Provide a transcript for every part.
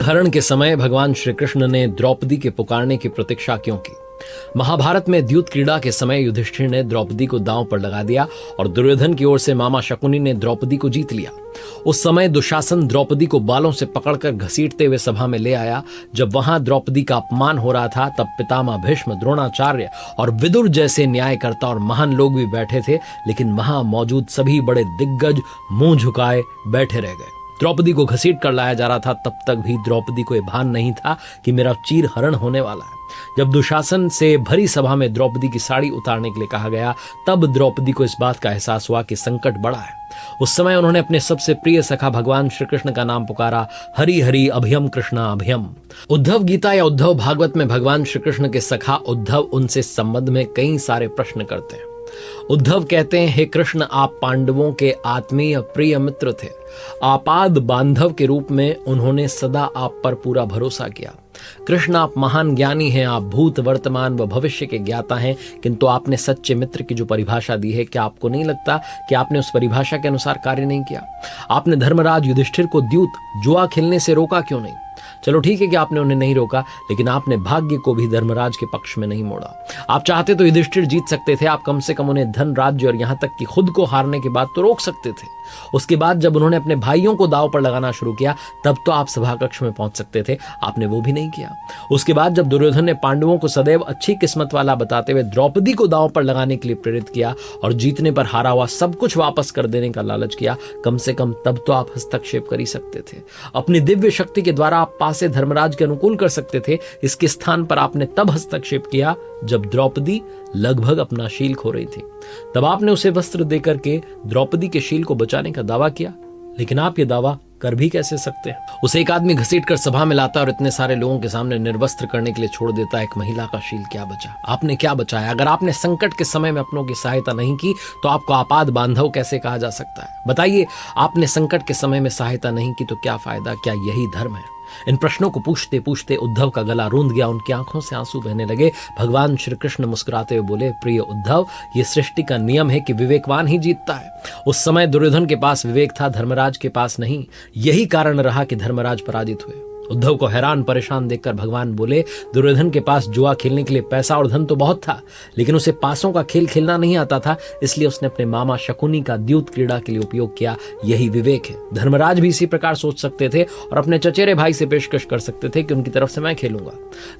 हरण के समय भगवान श्री कृष्ण ने द्रौपदी के पुकारने की प्रतीक्षा क्यों की? महाभारत में द्यूत क्रीड़ा के समय युधिष्ठिर ने द्रौपदी को दांव पर लगा दिया और दुर्योधन की ओर से मामा शकुनी ने द्रौपदी को जीत लिया। उस समय दुशासन द्रौपदी को बालों से पकड़कर घसीटते हुए सभा में ले आया। जब वहां द्रौपदी का अपमान हो रहा था तब पितामह भीष्म, द्रोणाचार्य और विदुर जैसे न्यायकर्ता और महान लोग भी बैठे थे, लेकिन वहां मौजूद सभी बड़े दिग्गज मुंह झुकाए बैठे रह गए। द्रौपदी को घसीट कर लाया जा रहा था, तब तक भी द्रौपदी को यह भान नहीं था कि मेरा चीर हरण होने वाला है। जब दुशासन से भरी सभा में द्रौपदी की साड़ी उतारने के लिए कहा गया, तब द्रौपदी को इस बात का एहसास हुआ कि संकट बड़ा है। उस समय उन्होंने अपने सबसे प्रिय सखा भगवान श्री कृष्ण का नाम पुकारा, हरि हरि अभयम कृष्णा अभयम। उद्धव गीता या उद्धव भागवत में भगवान श्री कृष्ण के सखा उद्धव उनसे संबंध में कई सारे प्रश्न करते हैं। उद्धव कहते हैं, हे कृष्ण, आप पांडवों के आत्मीय प्रिय मित्र थे। आपाद बांधव के रूप में उन्होंने सदा आप पर पूरा भरोसा किया। कृष्ण, आप महान ज्ञानी हैं, आप भूत वर्तमान व भविष्य के ज्ञाता हैं, किंतु आपने सच्चे मित्र की जो परिभाषा दी है, क्या आपको नहीं लगता कि आपने उस परिभाषा के अनुसार कार्य नहीं किया? आपने धर्मराज युधिष्ठिर को द्यूत जुआ खेलने से रोका क्यों नहीं? चलो ठीक है कि आपने उन्हें नहीं रोका, लेकिन आपने भाग्य को भी धर्मराज के पक्ष में नहीं मोड़ा। आप चाहते तो युधिष्ठिर जीत सकते थे, आप कम से कम उन्हें धन, राज्य और यहां तक कि खुद को हारने के बाद तो रोक सकते थे। उसके बाद जब उन्होंने अपने भाइयों को दांव पर लगाना शुरू किया, तब तो आप सभा कक्ष में पहुंच सकते थे, आपने वो भी नहीं किया। उसके बाद जब दुर्योधन ने पांडवों को सदैव अच्छी किस्मत वाला बताते हुए द्रौपदी को दांव पर लगाने के लिए प्रेरित किया और जीतने पर हारा हुआ सब कुछ वापस कर देने का लालच किया, कम से कम तब तो आप हस्तक्षेप कर ही सकते थे। अपनी दिव्य शक्ति के द्वारा आप पासे धर्मराज के अनुकूल कर सकते थे। इसके स्थान पर आपने तब हस्तक्षेप किया जब द्रौपदी लगभग अपना शील खो रही थी। तब आपने उसे वस्त्र देकर के द्रौपदी के शील को बचाने का दावा किया, लेकिन आप ये दावा कर भी कैसे सकते हैं? उसे एक आदमी घसीट कर सभा में लाता है और इतने सारे लोगों के सामने निर्वस्त्र करने के लिए छोड़ देता है। एक महिला का शील क्या बचा? आपने क्या बचाया? अगर आपने संकट के समय में अपनों की सहायता नहीं की तो आपको आपाद बांधव कैसे कहा जा सकता है? बताइए, आपने संकट के समय में सहायता नहीं की तो क्या फायदा? क्या यही धर्म है? इन प्रश्नों को पूछते पूछते उद्धव का गला रूंध गया, उनकी आंखों से आंसू बहने लगे। भगवान श्री कृष्ण मुस्कुराते हुए बोले, प्रिय उद्धव, ये सृष्टि का नियम है कि विवेकवान ही जीतता है। उस समय दुर्योधन के पास विवेक था, धर्मराज के पास नहीं। यही कारण रहा कि धर्मराज पराजित हुए। उद्धव को हैरान परेशान देखकर भगवान बोले, दुर्योधन के पास जुआ खेलने के लिए पैसा और धन तो बहुत था, लेकिन उसे पासों का खेल खेलना नहीं आता था, इसलिए उसने अपने मामा शकुनी का द्यूत क्रीड़ा के लिए उपयोग किया। यही विवेक है। धर्मराज भी इसी प्रकार सोच सकते थे और अपने चचेरे भाई से पेशकश कर सकते थे कि उनकी तरफ से मैं खेलूंगा।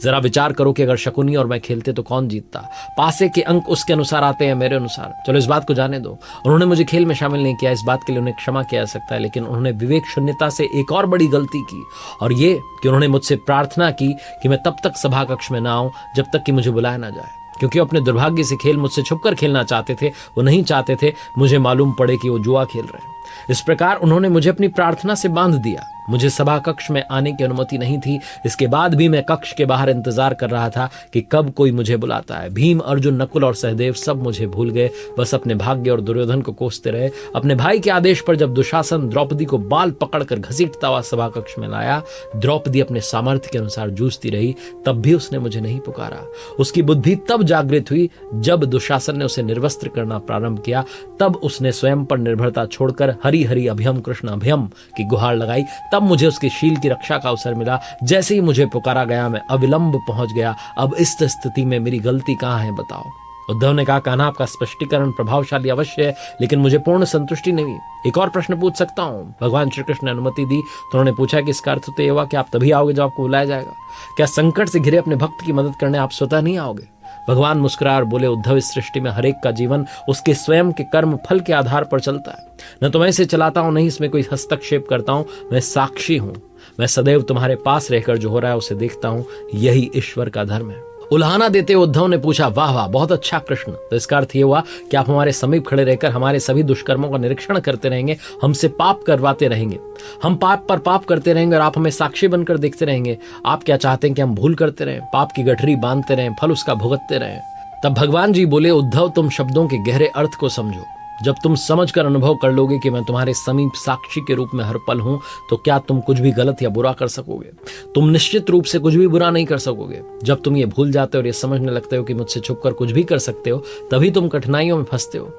जरा विचार करो कि अगर शकुनी और मैं खेलते तो कौन जीतता? पासे के अंक उसके अनुसार आते हैं, मेरे अनुसार। चलो इस बात को जाने दो, उन्होंने मुझे खेल में शामिल नहीं किया, इस बात के लिए उन्हें क्षमा किया जा सकता है, लेकिन उन्होंने विवेक शून्यता से एक और बड़ी गलती की, और ये कि उन्होंने मुझसे प्रार्थना की कि मैं तब तक सभा कक्ष में ना आऊं जब तक कि मुझे बुलाया ना जाए, क्योंकि अपने दुर्भाग्य से खेल मुझसे छुपकर खेलना चाहते थे। वो नहीं चाहते थे मुझे मालूम पड़े कि वो जुआ खेल रहे हैं। इस प्रकार उन्होंने मुझे अपनी प्रार्थना से बांध दिया। मुझे सभा कक्ष में आने की अनुमति नहीं थी। इसके बाद भी मैं कक्ष के बाहर इंतजार कर रहा था कि कब कोई मुझे बुलाता है। भीम, अर्जुन, नकुल और सहदेव सब मुझे भूल गए, बस अपने भाग्य और दुर्योधन को कोसते रहे। अपने भाई के आदेश पर जब दुशासन द्रौपदी को बाल पकड़कर घसीटता हुआ सभा कक्ष में लाया, द्रौपदी अपने सामर्थ्य के अनुसार जूझती रही, तब भी उसने मुझे नहीं पुकारा। उसकी बुद्धि तब जागृत हुई जब दुशासन ने उसे निर्वस्त्र करना प्रारंभ किया। तब उसने स्वयं पर निर्भरता छोड़कर हरि हरि अभयम कृष्ण अभयम की गुहार लगाई। तब मुझे उसके शील की रक्षा का अवसर मिला। जैसे ही मुझे पुकारा गया, मैं अविलंब पहुंच गया। अब इस स्थिति में मेरी गलती कहां है, बताओ? उद्धव ने कहा, कान्हा, आपका स्पष्टीकरण प्रभावशाली अवश्य है, लेकिन मुझे पूर्ण संतुष्टि नहीं। एक और प्रश्न पूछ सकता हूं? भगवान श्री कृष्ण ने अनुमति दी तो उन्होंने पूछा कि इसका अर्थ तो यह हुआ कि आप तभी आओगे जब आपको बुलाया जाएगा। क्या संकट से घिरे अपने भक्त की मदद करने आप स्वतः नहीं आओगे? भगवान मुस्कुराए और बोले, उद्धव, इस सृष्टि में हरेक का जीवन उसके स्वयं के कर्म फल के आधार पर चलता है। न तो मैं इसे चलाता हूं, नहीं इसमें कोई हस्तक्षेप करता हूं। मैं साक्षी हूं। मैं सदैव तुम्हारे पास रहकर जो हो रहा है उसे देखता हूं। यही ईश्वर का धर्म है। उल्हाना देते उद्धव ने पूछा, वाह वाह, बहुत अच्छा कृष्ण, तो इसका अर्थ ये हुआ कि आप हमारे समीप खड़े रहकर हमारे सभी दुष्कर्मों का निरीक्षण करते रहेंगे, हमसे पाप करवाते रहेंगे, हम पाप पर पाप करते रहेंगे और आप हमें साक्षी बनकर देखते रहेंगे। आप क्या चाहते हैं कि हम भूल करते रहें, पाप की गठरी बांधते रहें, फल उसका भुगतते रहें? तब भगवान जी बोले, उद्धव, तुम शब्दों के गहरे अर्थ को समझो। जब तुम समझकर अनुभव कर लोगे कि मैं तुम्हारे समीप साक्षी के रूप में हर पल हूं, तो क्या तुम कुछ भी गलत या बुरा कर सकोगे? तुम निश्चित रूप से कुछ भी बुरा नहीं कर सकोगे। जब तुम ये भूल जाते हो और ये समझने लगते हो कि मुझसे छुपकर कुछ भी कर सकते हो, तभी तुम कठिनाइयों में फंसते हो।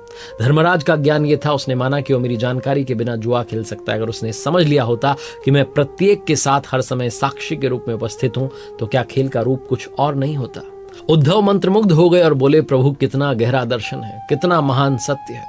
धर्मराज का ज्ञान ये था, उसने माना कि वो मेरी जानकारी के बिना जुआ खेल सकता है। अगर उसने समझ लिया होता कि मैं प्रत्येक के साथ हर समय साक्षी के रूप में उपस्थित हूं, तो क्या खेल का रूप कुछ और नहीं होता? उद्धव मंत्रमुग्ध हो गए और बोले, प्रभु कितना गहरा दर्शन है, कितना महान सत्य है।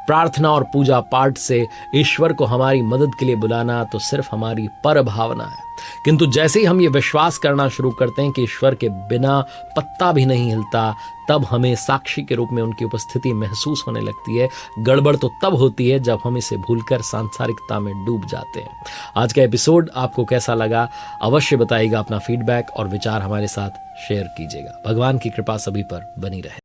प्रार्थना और पूजा पाठ से ईश्वर को हमारी मदद के लिए बुलाना तो सिर्फ हमारी पर भावना है। किंतु जैसे ही हम ये विश्वास करना शुरू करते हैं कि ईश्वर के बिना पत्ता भी नहीं हिलता, तब हमें साक्षी के रूप में उनकी उपस्थिति महसूस होने लगती है। गड़बड़ तो तब होती है जब हम इसे भूलकर सांसारिकता में डूब जाते हैं। आज का एपिसोड आपको कैसा लगा अवश्य बताइएगा। अपना फीडबैक और विचार हमारे साथ शेयर कीजिएगा। भगवान की कृपा सभी पर बनी रहे।